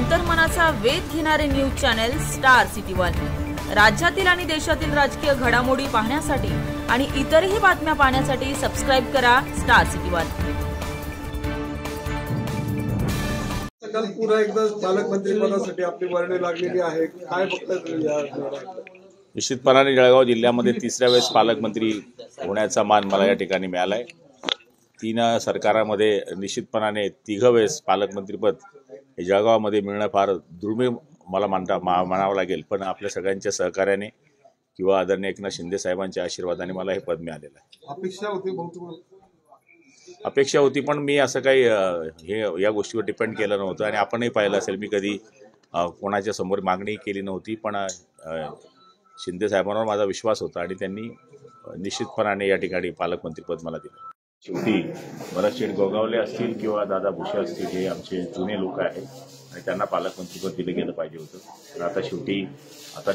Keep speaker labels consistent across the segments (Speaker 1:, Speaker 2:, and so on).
Speaker 1: अंतर्मनाचा वेध घेणारे news channel star city one. राज्यातील आणि देशातील राजकीय घडामोडी पाहण्यासाठी आणि इतरही बातम्या पाहण्यासाठी सबस्क्राइब करा स्टार सिटी वन।
Speaker 2: काल पुन्हा एकदा पालकमंत्री पदासाठी आपली वर्णी लागलेली आहे, काय बघताय?
Speaker 3: निश्चितपणाने जळगाव जिल्ह्यामध्ये तिसऱ्या वेळेस पालकमंत्री होण्याचा मान मला या ठिकाणी मिळालाय। 3 सरकारामध्ये निश्चितपणाने 3 वेळेस पालकमंत्रीपद हे जळगावमध्ये मिळणं फार दुर्मिळ मला म्हणावं लागेल, पण आपल्या सगळ्यांच्या सहकार्याने किंवा आदरणीय एकनाथ शिंदे साहेबांच्या आशीर्वादाने मला हे पद मिळालेलं आहे। अपेक्षा होती, पण मी असं काही हे या गोष्टीवर डिपेंड केलं नव्हतं आणि आपणही पाहिलं असेल मी कधी कोणाच्या समोर मागणी केली नव्हती, पण शिंदे साहेबांवर माझा विश्वास होता आणि त्यांनी निश्चितपणाने या ठिकाणी पालकमंत्रीपद मला दिलं। शेवटी भरतशेठ गोगावले असतील किंवा दादा भुसे असतील, हे आमचे जुने लोक आहेत आणि त्यांना पालकमंत्रीपद दिलं गेलं पाहिजे होतं। तर आता शेवटी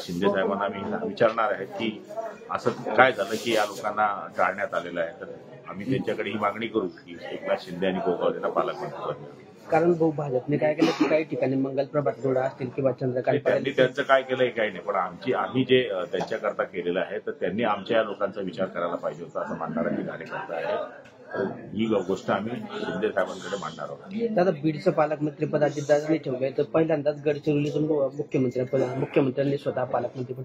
Speaker 3: शिंदे साहेबांना मी विचारणार आहे की असं काय झालं की या लोकांना टाळण्यात आलेलं आहे, तर आम्ही त्यांच्याकडे ही मागणी करू की एकनाथ शिंदे आणि गोगावलेंना पालकमंत्रीपद द्यावं।
Speaker 4: कारण भाऊ भाजपने काय केलं की काही ठिकाणी मंगल प्रभात जोडा असतील किंवा चंद्रकांत
Speaker 3: त्यांनी त्यांचं काय केलंय काही नाही, पण आम्ही जे त्यांच्याकरता केलेलं आहे तर त्यांनी आमच्या या लोकांचा विचार करायला पाहिजे होता असं मानणारा मी कार्यकर्ता आहे। ही गोष्ट आम्ही शिंदे साहेबांकडे मांडणार आहोत।
Speaker 4: दादा बीडचं पालकमंत्रीपद अजितदादांनी ठेवलंय, तर पहिल्यांदाच गडचिरोलीतून मुख्यमंत्र्यांनी स्वतः पालकमंत्रीपद